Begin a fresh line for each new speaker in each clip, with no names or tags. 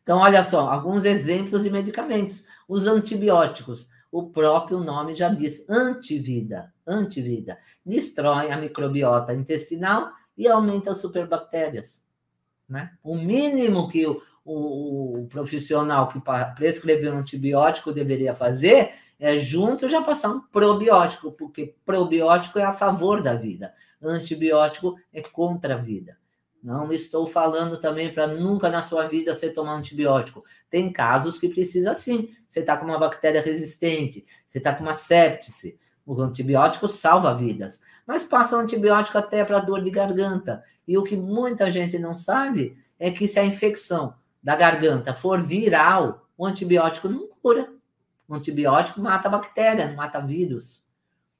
Então, olha só, alguns exemplos de medicamentos. Os antibióticos, o próprio nome já diz, antivida, antivida. Destrói a microbiota intestinal e aumenta as superbactérias. Né? O mínimo que o profissional que prescreveu um antibiótico deveria fazer é junto já passar um probiótico, porque probiótico é a favor da vida, antibiótico é contra a vida. Não estou falando também para nunca na sua vida você tomar antibiótico. Tem casos que precisa sim. Você está com uma bactéria resistente, você está com uma sepse. O antibiótico salva vidas. Mas passa o antibiótico até para dor de garganta. E o que muita gente não sabe é que se a infecção da garganta for viral, o antibiótico não cura. O antibiótico mata a bactéria, não mata vírus.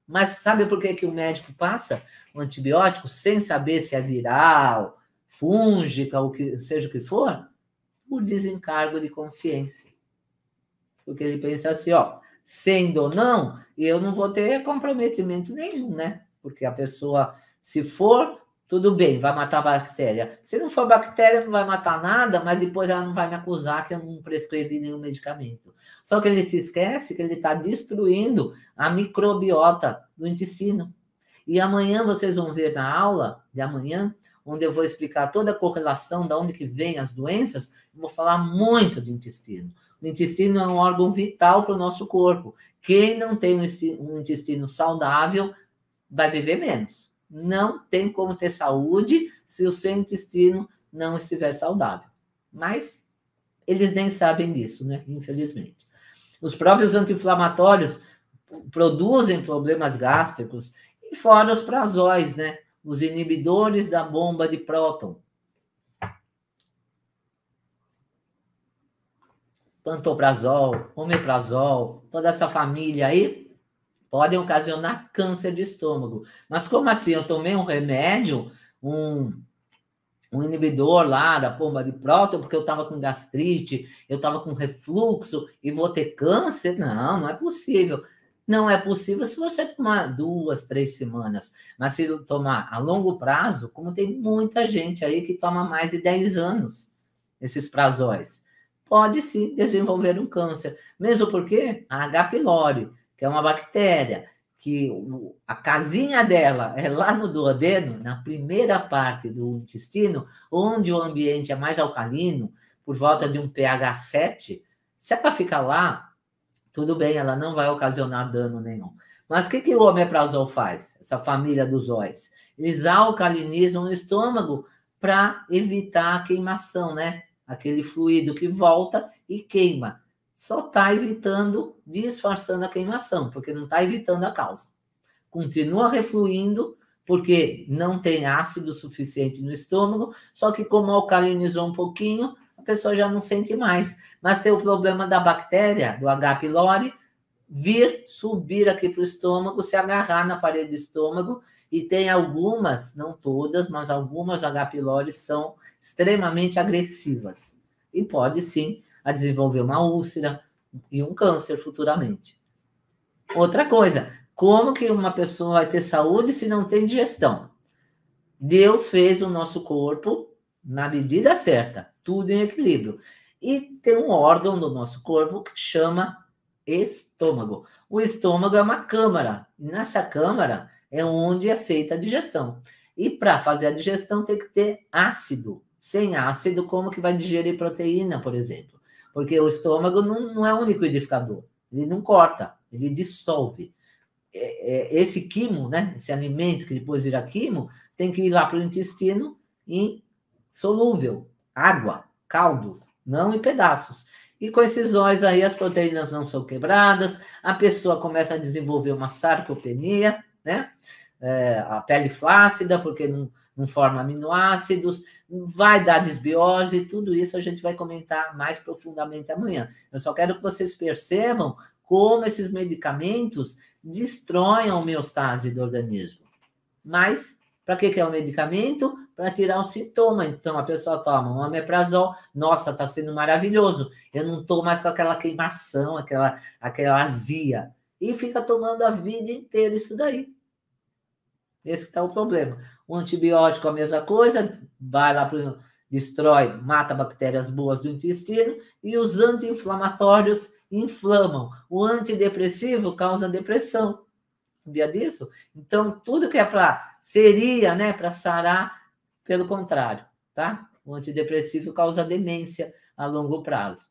Mas sabe por que o médico passa o antibiótico sem saber se é viral, fúngica, ou que seja o que for? Por desencargo de consciência. Porque ele pensa assim, ó, sendo ou não, eu não vou ter comprometimento nenhum, né? Porque a pessoa, se for, tudo bem, vai matar a bactéria. Se não for bactéria, não vai matar nada, mas depois ela não vai me acusar que eu não prescrevi nenhum medicamento. Só que ele se esquece que ele está destruindo a microbiota do intestino. E amanhã vocês vão ver na aula de amanhã, onde eu vou explicar toda a correlação de onde que vem as doenças, eu vou falar muito do intestino. O intestino é um órgão vital para o nosso corpo. Quem não tem um intestino saudável vai viver menos. Não tem como ter saúde se o seu intestino não estiver saudável. Mas eles nem sabem disso, né? Infelizmente. Os próprios anti-inflamatórios produzem problemas gástricos, e fora os prazóis, né? Os inibidores da bomba de próton. Pantoprazol, omeprazol, toda essa família aí, podem ocasionar câncer de estômago. Mas como assim? Eu tomei um remédio, um inibidor lá da bomba de próton, porque eu estava com gastrite, eu estava com refluxo e vou ter câncer? Não, não é possível. Não é possível se você tomar 2, 3 semanas. Mas se tomar a longo prazo, como tem muita gente aí que toma mais de 10 anos, esses prazóis, pode sim desenvolver um câncer. Mesmo porque a H. pylori, que é uma bactéria, que a casinha dela é lá no duodeno, na primeira parte do intestino, onde o ambiente é mais alcalino, por volta de um pH 7, se ela ficar lá, tudo bem, ela não vai ocasionar dano nenhum. Mas o que o omeprazol faz? Essa família dos óis. Eles alcalinizam o estômago para evitar a queimação, né? Aquele fluido que volta e queima. Só está evitando, disfarçando a queimação, porque não está evitando a causa. Continua refluindo, porque não tem ácido suficiente no estômago, só que como alcalinizou um pouquinho, a pessoa já não sente mais. Mas tem o problema da bactéria, do H. pylori, vir subir aqui para o estômago, se agarrar na parede do estômago, e tem algumas, não todas, mas algumas H. pylori são extremamente agressivas. E pode sim a desenvolver uma úlcera e um câncer futuramente. Outra coisa, como que uma pessoa vai ter saúde se não tem digestão? Deus fez o nosso corpo na medida certa, tudo em equilíbrio. E tem um órgão do nosso corpo que chama estômago. O estômago é uma câmara. E nessa câmara é onde é feita a digestão. E para fazer a digestão tem que ter ácido. Sem ácido, como que vai digerir proteína, por exemplo? Porque o estômago não é um liquidificador. Ele não corta, ele dissolve. Esse quimo, né? Esse alimento que depois vira quimo, tem que ir lá para o intestino insolúvel, água, caldo, não em pedaços. E com esses óis aí, as proteínas não são quebradas, a pessoa começa a desenvolver uma sarcopenia, né? A pele flácida, porque não forma aminoácidos, vai dar desbiose, tudo isso a gente vai comentar mais profundamente amanhã. Eu só quero que vocês percebam como esses medicamentos destroem a homeostase do organismo. Mas, para que é o medicamento? Para tirar o sintoma. Então, a pessoa toma um omeprazol, nossa, está sendo maravilhoso, eu não estou mais com aquela queimação, aquela azia. E fica tomando a vida inteira isso daí. Esse que está o problema. O antibiótico, a mesma coisa, vai lá para o destrói, mata bactérias boas do intestino, e os anti-inflamatórios inflamam. O antidepressivo causa depressão. Sabia disso? Então, tudo que é seria, né, para sarar, pelo contrário, tá? O antidepressivo causa demência a longo prazo.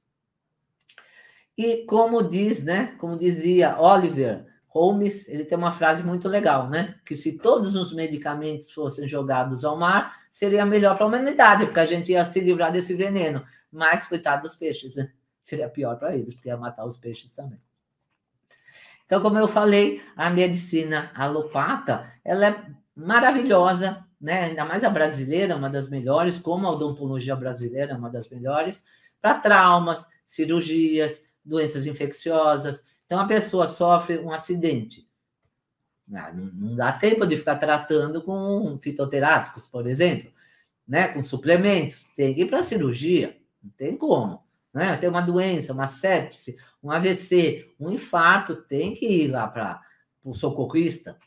E como diz, né, como dizia Oliver Holmes, ele tem uma frase muito legal, né? Que se todos os medicamentos fossem jogados ao mar, seria melhor para a humanidade, porque a gente ia se livrar desse veneno. Mas, coitado dos peixes, né? Seria pior para eles, porque ia matar os peixes também. Então, como eu falei, a medicina alopata, ela é maravilhosa, né? Ainda mais a brasileira, uma das melhores, como a odontologia brasileira é uma das melhores, para traumas, cirurgias, doenças infecciosas. Então, a pessoa sofre um acidente. Não dá tempo de ficar tratando com fitoterápicos, por exemplo, né? Com suplementos. Tem que ir para a cirurgia. Não tem como. Né? Tem uma doença, uma sepse, um AVC, um infarto, tem que ir lá para o socorrista,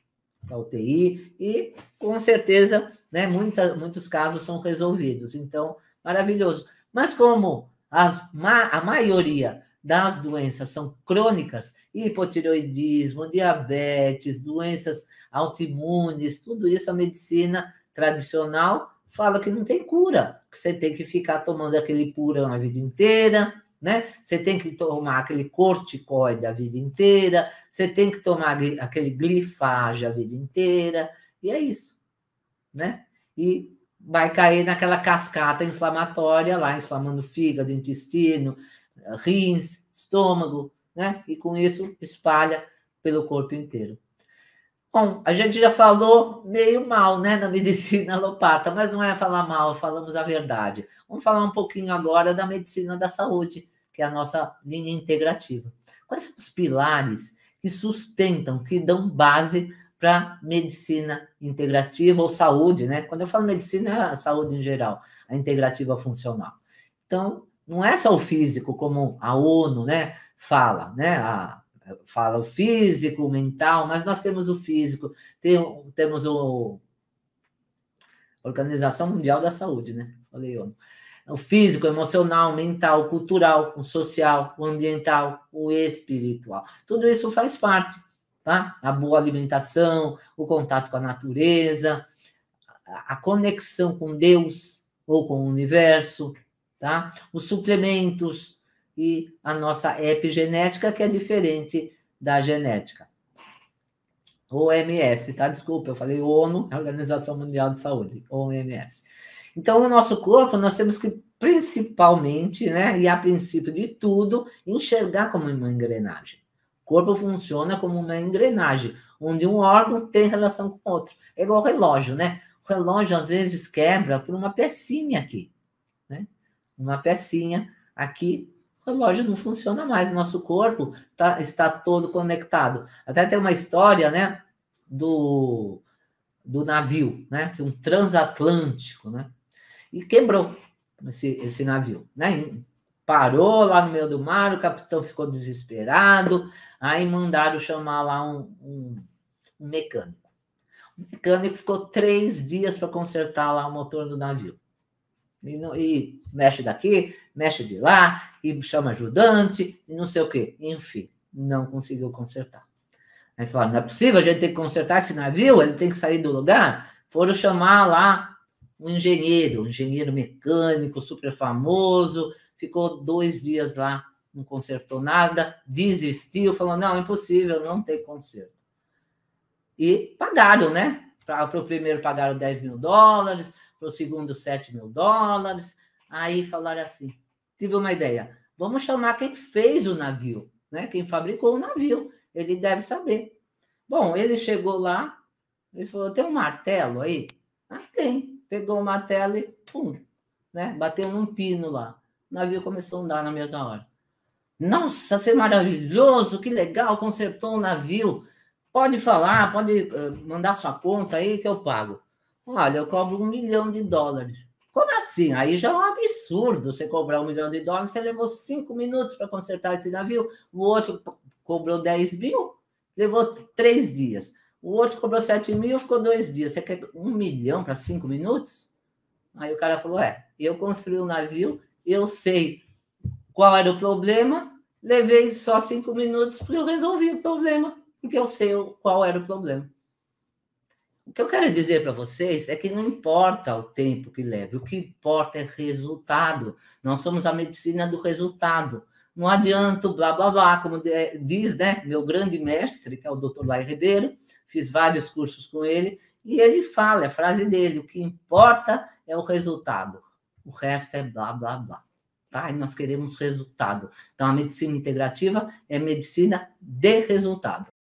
para a UTI, e com certeza, né, muitos casos são resolvidos. Então, maravilhoso. Mas como a maioria das doenças são crônicas, hipotireoidismo, diabetes, doenças autoimunes, tudo isso a medicina tradicional fala que não tem cura, que você tem que ficar tomando aquele Puran a vida inteira, né? Você tem que tomar aquele corticoide a vida inteira, você tem que tomar aquele glifage a vida inteira, e é isso, né? E vai cair naquela cascata inflamatória lá, inflamando o fígado, intestino, rins, estômago, né? E com isso espalha pelo corpo inteiro. Bom, a gente já falou meio mal, né, na medicina alopata, mas não é falar mal, falamos a verdade. Vamos falar um pouquinho agora da medicina da saúde, que é a nossa linha integrativa. Quais são os pilares que sustentam, que dão base para a medicina integrativa ou saúde, né? Quando eu falo medicina, é a saúde em geral, a integrativa funcional. Então, não é só o físico, como a ONU, né, fala, né? Fala o físico, o mental, mas nós temos o físico, temos a Organização Mundial da Saúde, né? Falei, ONU. O físico, o emocional, o mental, o cultural, o social, o ambiental, o espiritual. Tudo isso faz parte, tá? A boa alimentação, o contato com a natureza, a conexão com Deus ou com o universo, tá? Os suplementos e a nossa epigenética, que é diferente da genética. OMS, tá? Desculpa, eu falei ONU, Organização Mundial de Saúde, OMS. Então, o nosso corpo, nós temos que, principalmente, né, e a princípio de tudo, enxergar como uma engrenagem. O corpo funciona como uma engrenagem, onde um órgão tem relação com o outro. É igual o relógio, né? O relógio, às vezes, quebra por uma pecinha aqui, né? Uma pecinha aqui, o relógio não funciona mais. O nosso corpo está todo conectado. Até tem uma história, né, do navio, né? Um transatlântico, né? E quebrou esse navio, né? Parou lá no meio do mar, o capitão ficou desesperado, aí mandaram chamar lá um mecânico. O mecânico ficou 3 dias para consertar lá o motor do navio. E mexe daqui, mexe de lá, e chama ajudante, e não sei o quê. Enfim, não conseguiu consertar. Aí falaram, não é possível, a gente tem que consertar esse navio, ele tem que sair do lugar. Foram chamar lá um engenheiro mecânico, super famoso, ficou 2 dias lá, não consertou nada, desistiu, falou, não, é impossível, não tem conserto. E pagaram, né? Para o primeiro pagaram $10.000, para o segundo $7.000. Aí falaram assim, tive uma ideia, vamos chamar quem fez o navio, né? Quem fabricou o navio, ele deve saber. Bom, ele chegou lá, ele falou, tem um martelo aí? Ah, tem. Pegou o martelo e pum, né? Bateu num pino lá. O navio começou a andar na mesma hora. Nossa, isso é maravilhoso, que legal, consertou o navio. Pode falar, pode mandar sua conta aí que eu pago. Olha, eu cobro $1 milhão. Como assim? Aí já é um absurdo você cobrar $1 milhão. Você levou 5 minutos para consertar esse navio, o outro cobrou 10 mil, levou 3 dias. O outro cobrou 7 mil, ficou 2 dias. Você quer $1 milhão para 5 minutos? Aí o cara falou, eu construí o navio, eu sei qual era o problema, levei só 5 minutos porque eu resolvi o problema, porque eu sei qual era o problema. O que eu quero dizer para vocês é que não importa o tempo que leve, o que importa é resultado. Nós somos a medicina do resultado. Não adianta o blá, blá, blá, como diz, né, meu grande mestre, que é o Dr. Lai Ribeiro, fiz vários cursos com ele, e ele fala, a frase dele, o que importa é o resultado. O resto é blá, blá, blá. Tá? E nós queremos resultado. Então, a medicina integrativa é medicina de resultado.